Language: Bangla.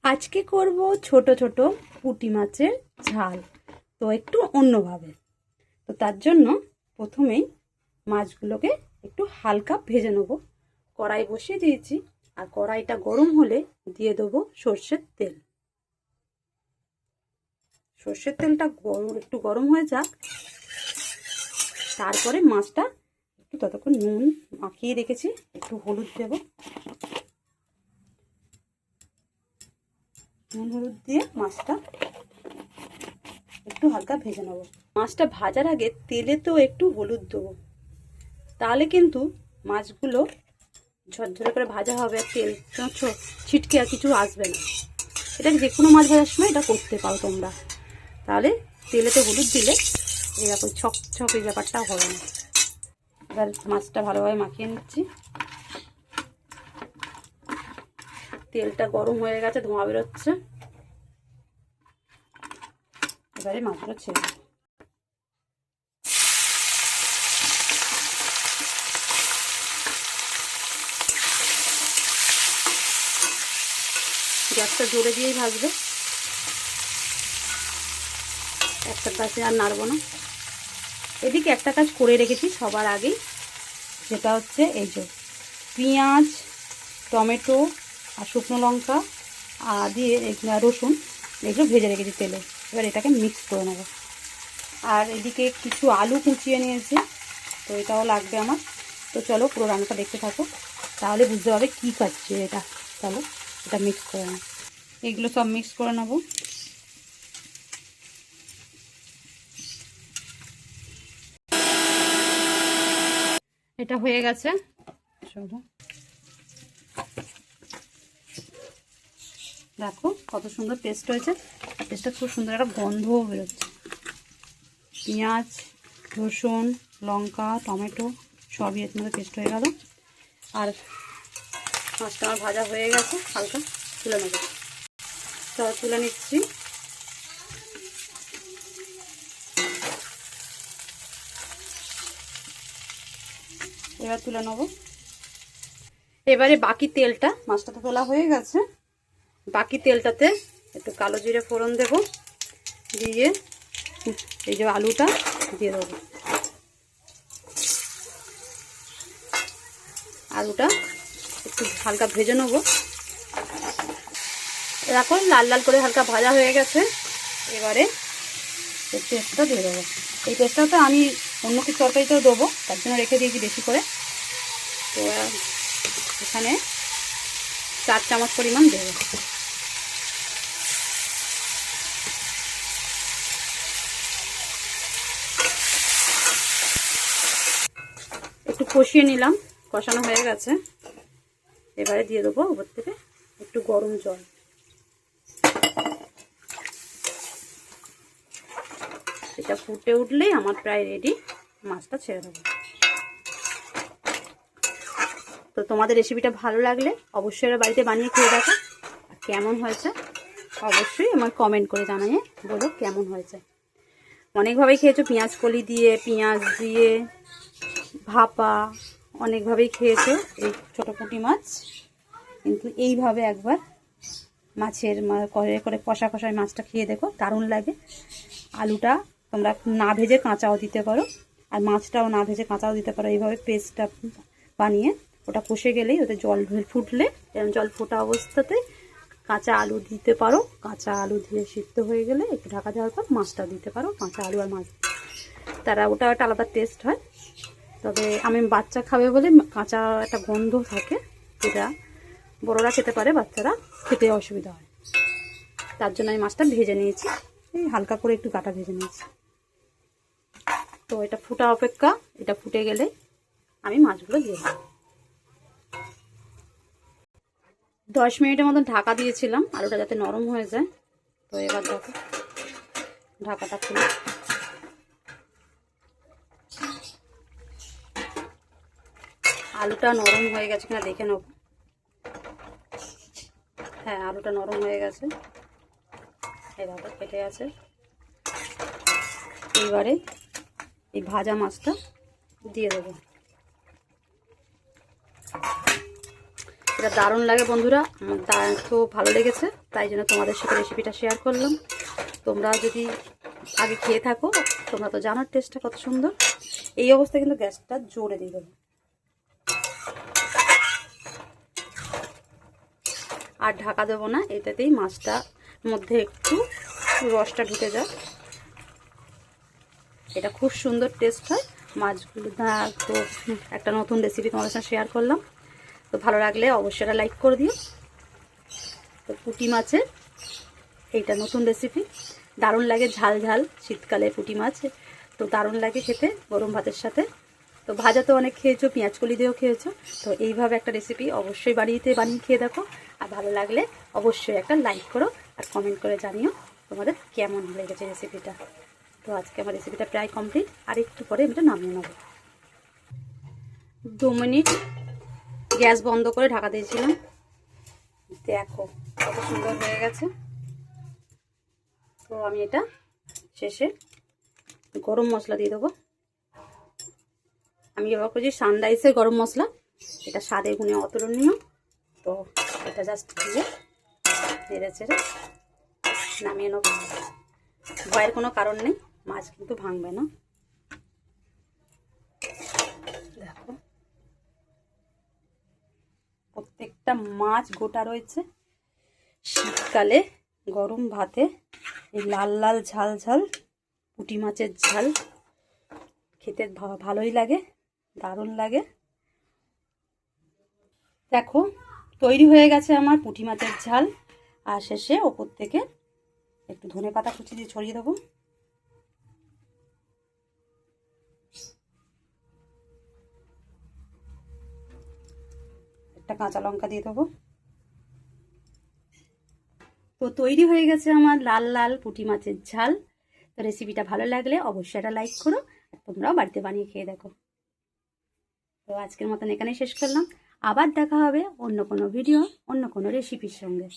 আজকে করব ছোট ছোট পুঁটি মাছের ঝাল। তো একটু অন্যভাবে। তো তার জন্য প্রথমেই মাছগুলোকে একটু হালকা ভেজে নেব। কড়াই বসিয়ে দিয়েছি, আর কড়াইটা গরম হলে দিয়ে দেবো সর্ষের তেল। সর্ষের তেলটা একটু গরম হয়ে যাক, তারপরে মাছটা একটু ততক্ষণ নুন মাখিয়ে রেখেছি, একটু হলুদ দেবো। নুন হলুদ দিয়ে মাছটা একটু হালকা ভেজে নেবো। মাছটা ভাজার আগে তেলে তো একটু হলুদ দেবো, তাহলে কিন্তু মাছগুলো ঝরঝরে করে ভাজা হবে, আর তেল ছিটকে আর কিছু আসবে না। এটা যে কোনো মাছ ভাজার সময় এটা করতে পারো তোমরা, তাহলে তেলেতে হলুদ দিলে এরকম ছক ছক এই ব্যাপারটা হবে না। এবার মাছটা ভালোভাবে মাখিয়ে নিচ্ছি। তেলটা গরম হয়ে গেছে, ধোঁয়া বেরোচ্ছে। এবারে মাছগুলো ছেড়ে দেবো। গ্যাসটা জোরে দিয়েই ভাজবে, একটা পাশে আর নাড়বো না। এদিকে একটা কাজ করে রেখেছি সবার আগেই, যেটা হচ্ছে এই যে পেঁয়াজ, টমেটো আর শুকনো লঙ্কা দিয়ে রসুন এগুলো ভেজে রেখেছি তেলে। এবার এটাকে মিক্স করে নেব। আর এদিকে কিছু আলু কুচিয়ে নিয়েছি, তো এটাও লাগবে আমার। তো চলো পুরো রান্নাটা দেখতে থাকো, তাহলে বুঝতে পারবে কী খাচ্ছে এটা। চলো এটা মিক্স করে নেব। এগুলো সব মিক্স করে নেব। এটা হয়ে গেছে। চলো দেখো কত সুন্দর টেস্ট হয়েছে, আর টেস্টটা খুব সুন্দর একটা গন্ধও বেরোচ্ছে। পেঁয়াজ, রসুন, লঙ্কা, টমেটো সবই এর মধ্যে পেস্ট হয়ে গেল। আর মাছটা আমার ভাজা হয়ে গেছে, হালকা তুলে নেব। তো তুলে নিচ্ছি। এবার তুলে নেব। এবারে বাকি তেলটা, মাছটা তো তোলা হয়ে গেছে, বাকি তেলটাতে একটু কালো জিরে ফোড়ন দেব, দিয়ে এই যে আলুটা দিয়ে দেবো। আলুটা একটু হালকা ভেজে নেবো। এরকম লাল লাল করে হালকা ভাজা হয়ে গেছে। এবারে এই পেস্টটা দিয়ে দেবো। এই পেস্টটা তো আমি অন্য কিছু তরকারিতেও দেবো, তার জন্য রেখে দিয়েছি বেশি করে। তো এখানে 4 চামচ পরিমাণ দেবো। একটু কষিয়ে নিলাম, কষানো হয়ে গেছে। এবারে দিয়ে দেবো ওপর থেকে একটু গরম জল। এটা ফুটে উঠলেই আমার প্রায় রেডি, মাছটা ছেড়ে দেবো। তো তোমাদের রেসিপিটা ভালো লাগলে অবশ্যই বাড়িতে বানিয়ে খেয়ে দেখো, আর কেমন হয়েছে অবশ্যই আমার কমেন্ট করে জানিয়ে বলো কেমন হয়েছে। অনেকভাবেই খেয়েছো, পেঁয়াজ কলি দিয়ে, পেঁয়াজ দিয়ে, ভাপা, অনেকভাবেই খেয়েছো এই ছোটো পুঁটি মাছ। কিন্তু এইভাবে একবার মাছের করে করে কষা কষায় মাছটা খেয়ে দেখো, দারুণ লাগে। আলুটা তোমরা না ভেজে কাঁচাও দিতে পারো, আর মাছটাও না ভেজে কাঁচাও দিতে পারো। এইভাবে পেস্টটা বানিয়ে ওটা কষে গেলেই ওতে জল ফুটলে, জল ফোটা অবস্থাতে কাঁচা আলু দিতে পারো। কাঁচা আলু দিয়ে সিদ্ধ হয়ে গেলে একটু ঢাকা দেওয়ার পর মাছটাও দিতে পারো। কাঁচা আলু আর মাছ তারা ওটা একটা আলাদা টেস্ট হয়। তবে আমি বাচ্চা খাবে বলে কাঁচা একটা গন্ধ থাকে, যেটা বড়রা খেতে পারে, বাচ্চারা খেতে অসুবিধা হয়। তার জন্য আমি মাছটা ভেজে নিয়েছি, এই হালকা করে একটু কাটা ভেজে নিয়েছি। তো এটা ফুটা অপেক্ষা, এটা ফুটে গেলে আমি মাছগুলো দিয়ে দেবো। 10 মিনিটের মতন ঢাকা দিয়েছিলাম আলুটা যাতে নরম হয়ে যায়। তো এবার দেখো ঢাকাটা খুলে আলুটা নরম হয়ে গেছে কিনা দেখে নেব। হ্যাঁ, আলুটা নরম হয়ে গেছে, এভাবে কেটে আছে। এইবারে এই ভাজা মাছটা দিয়ে দেবো। এটা দারুণ লাগে বন্ধুরা, আমার তো ভালো লেগেছে, তাই জন্য তোমাদের সাথে রেসিপিটা শেয়ার করলাম। তোমরা যদি আগে খেয়ে থাকো তোমরা তো জানার টেস্টটা কত সুন্দর। এই অবস্থায় কিন্তু গ্যাসটা জোরে দিয়ে দেবো, আর ঢাকা দেবো না, এটাতেই মাছটা মধ্যে একটু রসটা ঢুকে যায়। এটা খুব সুন্দর টেস্ট হয় মাছগুলো। তো একটা নতুন রেসিপি তোমাদের সাথে শেয়ার করলাম, তো ভালো লাগলে অবশ্যই এটা লাইক করে দিও। তো পুঁটি মাছের এইটা নতুন রেসিপি, দারুণ লাগে, ঝাল ঝাল শীতকালে পুঁটি মাছ তো দারুণ লাগে খেতে গরম ভাতের সাথে। তো ভাজা তো অনেক খেয়েছো, পেঁয়াজ কলি দিয়েও খেয়েছো, তো এইভাবে একটা রেসিপি অবশ্যই বানিয়ে খেয়ে দেখো। আর ভালো লাগলে অবশ্যই একটা লাইক করো আর কমেন্ট করে জানিও তোমাদের কেমন লেগেছে রেসিপিটা। তো আজকে আমার রেসিপিটা প্রায় কমপ্লিট, আর একটু পরে আমি এটা নামিয়ে নেবো। 2 মিনিট গ্যাস বন্ধ করে ঢাকা দিয়েছিলাম, দেখো কত সুন্দর হয়ে গেছে। তো আমি এটা শেষে গরম মশলা দিয়ে দেবো। আমি ব্যবহার করছি সানরাইসের গরম মশলা, এটা স্বাদে গুণে অতুলনীয়। তো এটা জাস্ট দিয়ে নেড়ে চেড়ে নামিয়ে নেব। ভয়ের কোনো কারণ নেই, মাছ কিন্তু ভাঙবে না। দেখো প্রত্যেকটা মাছ গোটা রয়েছে। শীতকালে গরম ভাতে এই লাল লাল ঝাল ঝাল পুঁটি মাছের ঝাল খেতে ভালোই লাগে, দারুণ লাগে। দেখো তৈরি হয়ে গেছে আমার পুঁটি মাছের ঝাল। আর শেষে ওপর থেকে একটু ধনেপাতা কুচি দিয়ে ছড়িয়ে দেবো। একটা কাঁচা লঙ্কা দিয়ে দেবো। তো তৈরি হয়ে গেছে আমার লাল লাল পুঁটি মাছের ঝাল। তো রেসিপিটা ভালো লাগলে অবশ্যই একটা লাইক করো, আর তোমরাও বাড়িতে বানিয়ে খেয়ে দেখো। তো আজকের মতন এখানেই শেষ করলাম, আবার দেখা হবে অন্য কোনো ভিডিও অন্য কোনো রেসিপির সঙ্গে।